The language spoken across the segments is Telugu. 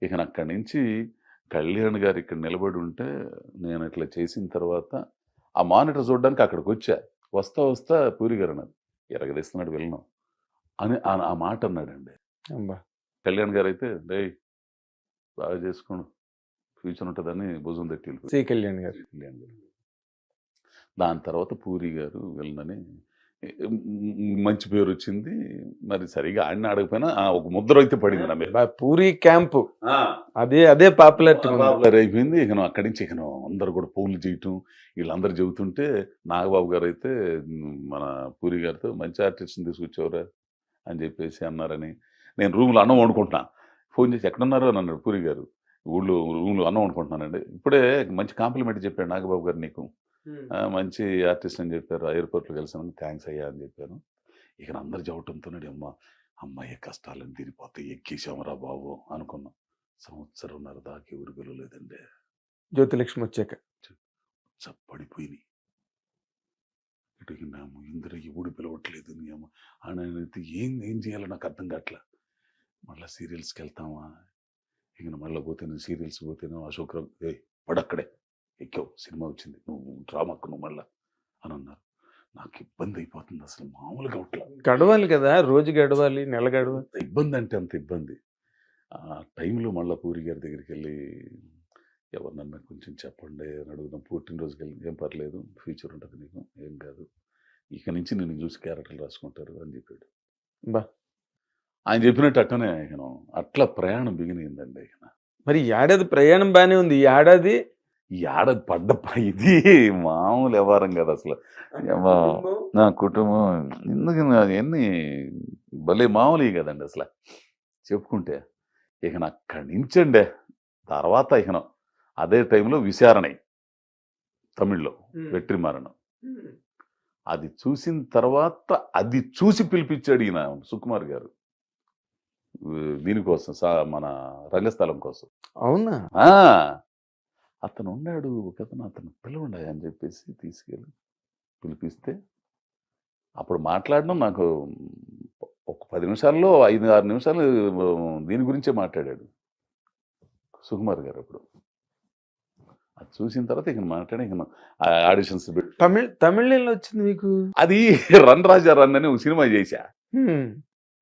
ఇక అక్కడి నుంచి కళ్యాణ్ గారు ఇక్కడ నిలబడి ఉంటే, నేను ఇట్లా చేసిన తర్వాత ఆ మానిటర్ చూడడానికి అక్కడికొచ్చా. వస్తా వస్తా పూరి గారు అన్నారు, "ఎరగదీస్తున్నాడు విలను" అని ఆ మాట అన్నాడండి. అబ్బా! కళ్యాణ్ గారైతే, "డేయ్ బాగా చేసుకోండి, ఫ్యూచర్ ఉంటదని" భుజం తట్టి వెళ్ళిపోయారు. సి కళ్యాణ్ గారు. కళ్యాణ్ గారు. దాని తర్వాత పూరి గారు విలనని మంచి పేరొచ్చింది. మరి సరిగ్గా ఆడినా ఆడకపోయినా ఒక ముద్ర అయితే పడింది నా మీద. పూరి క్యాంపు అదే పాపులారిటీ పాపులర్ అయిపోయింది. ఇక అక్కడి నుంచి ఇక అందరూ కూడా ఫోన్లు చేయటం, వీళ్ళందరూ చెబుతుంటే నాగబాబు గారు అయితే మన పూరి గారితో "మంచి ఆర్టిస్ట్‌ని తీసుకొచ్చావురా" అని చెప్పేసి అన్నారని. నేను రూమ్‌లో అన్నం వండుకుంటున్నా. ఫోన్ చేసి "ఎక్కడున్నారు" అని అన్నాడు పూరి గారు. రూమ్‌లో అన్నం వండుకుంటున్నానండి. "ఇప్పుడే మంచి కాంప్లిమెంట్ చెప్పాడు నాగబాబు గారు నీకు. మంచి ఆర్టిస్ట్ అని చెప్పారు. ఎయిర్‌పోర్ట్‌లో కలిసాను. థాంక్స్ అయ్యా" అని చెప్పాను. ఇక అందరూ చెప్పడంతోనే హమ్మయ్య కష్టాలన్నీ తీరిపోతాయి. ఎక్కేసాంరా బాబు అనుకున్నాం. సంవత్సరంన్నర దాకా ఎవరు పిలవలేదండి. జ్యోతిలక్ష్మి వచ్చాక. పడిపోయినాయి. ఇటు మేము ఇందిర ఎవడు పిలవట్లేదు నీ అమ్మ అని ఏం చేయాలో నాకు అర్థం కావట్లా. మళ్ళీ సీరియల్స్కి వెళ్తామా, ఇక మళ్ళీ పోతేనే సీరియల్స్ పోతేనే అశోక్రావు పడక్కడే ఎక్కావు, సినిమా వచ్చింది, నువ్వు డ్రామాకు నువ్వు మళ్ళా అని అన్నారు. నాకు ఇబ్బంది అయిపోతుంది, అసలు మామూలుగా అవట్లా. గడవాలి కదా, రోజు గడవాలి, నెల గడవాలి. ఇబ్బంది అంటే అంత ఇబ్బంది. ఆ టైంలో మళ్ళీ పూరి గారి దగ్గరికి వెళ్ళి, ఎవరినన్నా కొంచెం చెప్పండి అని అడుగుదాం. పుట్టినరోజుకి వెళ్ళి, "ఏం పర్లేదు, ఫ్యూచర్ ఉంటుంది నీకు, ఏం కాదు, ఇక నుంచి నిన్ను చూసి క్యారెక్టర్లు రాసుకుంటారు" అని చెప్పాడు. బా ఆయన చెప్పినట్టు అట్టనే అట్లా ప్రయాణం బిగినిందండి. మరి ఈ ఏడాది ప్రయాణం బాగానే ఉంది. ఈ ఏడాది పడ్డ ఇది మామూలు వ్యవహారం కదా అసలు. నా కుటుంబం ఎందుకు అవన్నీ భలే మామూలు కదండి అసలు చెప్పుకుంటే. ఇక అక్కడి నుంచండి తర్వాత అదే టైంలో విచారణై తమిళ్లో వెట్రిమారనం. అది చూసిన తర్వాత అది చూసి పిలిపించాడు ఈయన సుకుమార్ గారు దీనికోసం, మన రంగస్థలం కోసం. అవునా? అతను ఉన్నాడు ఒకతను, అతను పిలవండి అని చెప్పేసి తీసుకెళ్ళి పిలిపిస్తే అప్పుడు మాట్లాడడం నాకు ఒక 10 నిమిషాల్లో 5-6 నిమిషాలు దీని గురించే మాట్లాడాడు సుకుమార్ గారు. అప్పుడు అది చూసిన తర్వాత ఇక మాట్లాడి ఆడిషన్స్ తమిళంలో వచ్చింది మీకు. అది రన్ రాజా రన్ అని ఒక సినిమా చేశా,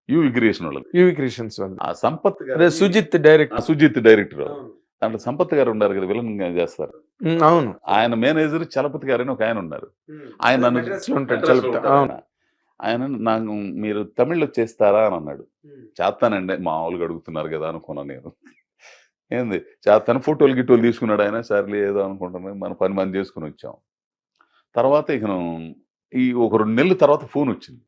యువి క్రియేషన్ వాళ్ళు, యువి క్రియేషన్స్ వాళ్ళు. ఆ సంపత్ గారు, సుజిత్ డైరెక్టర్. దాంట్లో సంపత్ గారు ఉన్నారు కదా, విలన్ చేస్తారు. అవును. ఆయన మేనేజర్ చలపతి గారు అని ఒక ఆయన ఉన్నారు. ఆయన నన్ను ఆయన నాకు "మీరు తమిళ్లో చేస్తారా" అని అన్నాడు. చేస్తానండి, మామూలుగా అడుగుతున్నారు కదా అనుకున్నాను నేను. ఏంది చేస్తాను, ఫోటోలు గిట్టోలు తీసుకున్నాడు ఆయన. సర్లే ఏదో అనుకుంటున్నాను, మన పని మనం చేసుకుని వచ్చాం. తర్వాత ఈ ఒక 2 నెలల తర్వాత ఫోన్ వచ్చింది.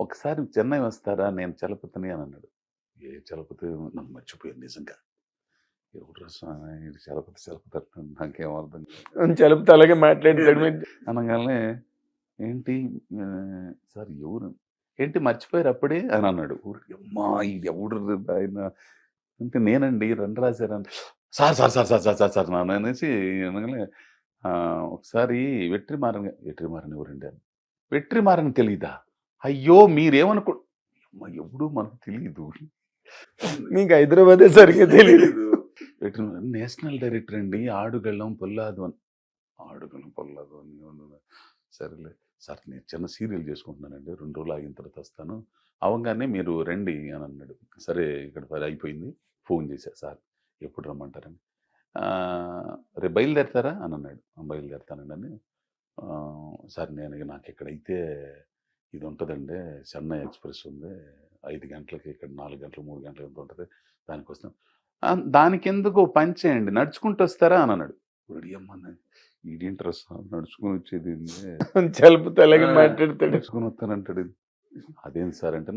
"ఒకసారి చెన్నై వస్తారా, నేను చలపతిని" అని అన్నాడు. ఏ చలపతి, నాకు మర్చిపోయాను నిజంగా. ఎవరు చలపతి నాకేం అర్థం. చలపతి అలాగే మాట్లాడతాడు అనగానే, "ఏంటి సార్ ఎవరు, ఏంటి మర్చిపోయారు అప్పుడే" అని అన్నాడు. అమ్మా ఇది ఎవడు ఆయన అంటే, "నేనండి రన్ రాశారని." "Sir sir sir sir sir sir sir" నాన్న అనేసి అనగానే, "ఒకసారి వెట్రిమారన్ ఎవరండి అని." "వెట్రిమారన్ తెలీదా? అయ్యో మీరేమనుకో." అమ్మ ఎప్పుడు మనకు తెలియదు, మీకు హైదరాబాదే సరిగ్గా తెలియదు. నేషనల్ డైరెక్టర్ అండి, ఆడుగళ్ళం పొల్లాదు అని. ఆడుగళ్ళం పొల్లాదు అని. సరేలే సార్, నేను చిన్న సీరియల్ చేసుకుంటున్నానండి, 2 రోజులు ఆగిన తర్వాత వస్తాను, అవగానే మీరు రండి అని అన్నాడు. సరే ఇక్కడ పని అయిపోయింది, ఫోన్ చేశా, "సార్ ఎప్పుడు రమ్మంటారని." "రేపు బయలుదేరుతారా" అని అన్నాడు. "బయలుదేరుతానండి" అని. "సార్ నాకు ఇక్కడైతే ఇది ఉంటుందండి, చెన్నై ఎక్స్ప్రెస్ ఉంది, 5 గంటలకి, ఇక్కడ 4 గంటలు 3 గంటలు ఎంత ఉంటుంది, దానికోసం." "దానికి ఎందుకు పని చేయండి, నడుచుకుంటూ వస్తారా" అని అన్నాడు. ఈడేంట్రా నడుచుకుని వచ్చేది, చలపతి అలాగే మాట్లాడతాడు, నడుచుకుని వస్తానంటాడు. "అదేంటి సార్" అంటే,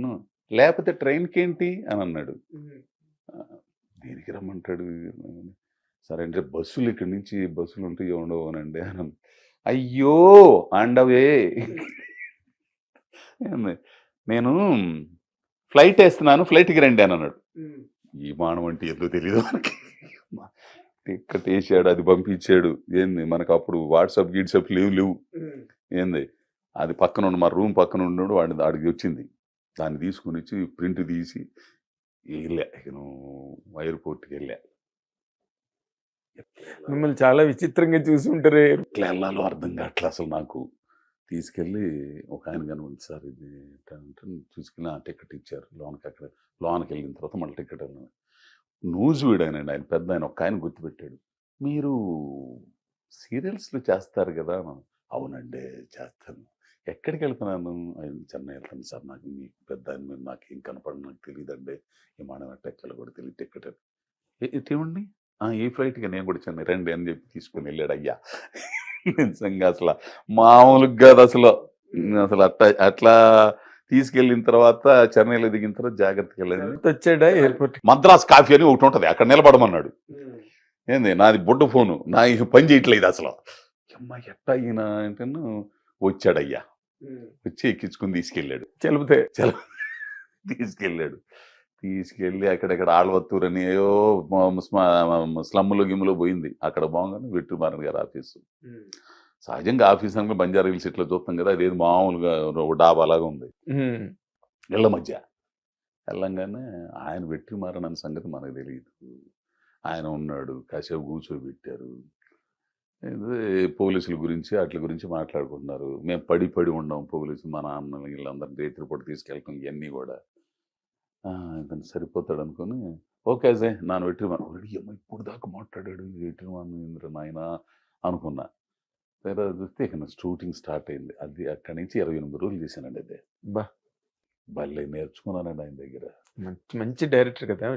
"లేకపోతే ట్రైన్కి ఏంటి" అని అన్నాడు. "దేనికి రమ్మంటాడు" సరే అంటే, "బస్సులు ఇక్కడి నుంచి బస్సులు ఉంటాయి ఉండవు అనండి" అని. "అయ్యో అండవే, నేను ఫ్లైట్ వేస్తున్నాను, ఫ్లైట్కి రండి" అని అన్నాడు. ఈ మానవం అంటే ఎందుకు తెలియదు మనకి. టికెట్ వేసాడు, అది పంపించాడు. ఏంది మనకు అప్పుడు వాట్సాప్ గీట్సాప్ లేవు. ఏంది అది పక్కన ఉన్న మా రూమ్ పక్కన ఉన్నాడు, వాడికి వచ్చింది. దాన్ని తీసుకుని వచ్చి ప్రింట్ తీసి వెళ్ళా నేను ఎయిర్పోర్ట్కి వెళ్ళా. మిమ్మల్ని చాలా విచిత్రంగా చూసి ఉంటారు. ఎట్లా వెళ్ళాలో అర్థం కావట్లే అసలు నాకు. తీసుకెళ్ళి ఒక ఆయన కనుగొని సార్ ఇది ఎట్లా అంటే తీసుకెళ్ళి ఆ టికెట్ ఇచ్చారు లోనికి. అక్కడ లోనికి వెళ్ళిన తర్వాత మళ్ళీ టికెట్ అన్నాడు. నూజివీడేనండి ఆయన, పెద్ద ఆయన, ఒక ఆయన గుర్తుపెట్టాడు. మీరు సీరియల్స్‌లో చేస్తారు గదా! అన్నాను. అవునండి చేస్తాను. ఎక్కడికి వెళ్తున్నాను? చెన్నై వెళ్తాను సార్. నాకు మీకు పెద్దాయన మీద నాకేం కనపడదు, నాకు తెలీదండి. విమానం ఎట్ట ఎక్కాలో కూడా తెలీదు, టికెట్ ఇటీవండి. ఏ ఫ్లైట్‌కి? నేను కూడా చెన్నై రండి అని చెప్పి తీసుకొని వెళ్ళాడు అయ్యా. నిజంగా అసల మామూలుగా కాదు అసలు. అసలు అట్లా తీసుకెళ్ళిన తర్వాత చెన్నైలో దిగిన తర్వాత జాగ్రత్తగా వెళ్ళండి. వచ్చాడా ఎయిర్పోర్ట్? మద్రాస్ కాఫీ అని ఒకటి ఉంటది, అక్కడ నిలబడమన్నాడు. ఏంది నాది బొడ్డు ఫోను, నా ఇక పని చేయట్లేదు అసలు. అమ్మా ఎట్టా ఈయన అంటేను వచ్చాడయ్యా. వచ్చి ఎక్కించుకుని తీసుకెళ్ళాడు. చెలిపితే తీసుకెళ్ళాడు. తీసుకెళ్ళి అక్కడక్కడ ఆళ్వత్తూరు అని ఏవో స్లమ్ములో గిమ్ములో పోయింది. అక్కడ బాగుందని వెట్రిమారన్ గారి ఆఫీసు. సహజంగా ఆఫీస్ అనగా బంజారా హిల్స్ ఇట్లా చూస్తాం కదా, అదేది మామూలుగా డాబా లాగా ఉంది ఇళ్ళ మధ్య. వెళ్ళంగానే ఆయన వెట్రిమారన్ అనే సంగతి మనకు తెలియదు. ఆయన ఉన్నాడు, కాసేపు కూర్చోబెట్టారు. పోలీసుల గురించి వాటి గురించి మాట్లాడుకుంటున్నారు. మేము పడి ఉండం పోలీసులు, మా నాన్న వీళ్ళందరినీ రేత్రిపూట తీసుకెళ్తాం ఇవన్నీ కూడా. ఇతను సరిపోతాడు అనుకుని ఓకే అజయ్ నాన్న వెట్రిమారన్ ఇప్పుడు దాకా మాట్లాడాడు వెట్రిమారన్ నాయన అనుకున్నా. సరే చూస్తే ఇక షూటింగ్ స్టార్ట్ అయింది. అది అక్కడి నుంచి 28 రోజులు చేశానండి. అదే బా భలే నేర్చుకున్నానండి ఆయన దగ్గర. మంచి డైరెక్టర్ కదా.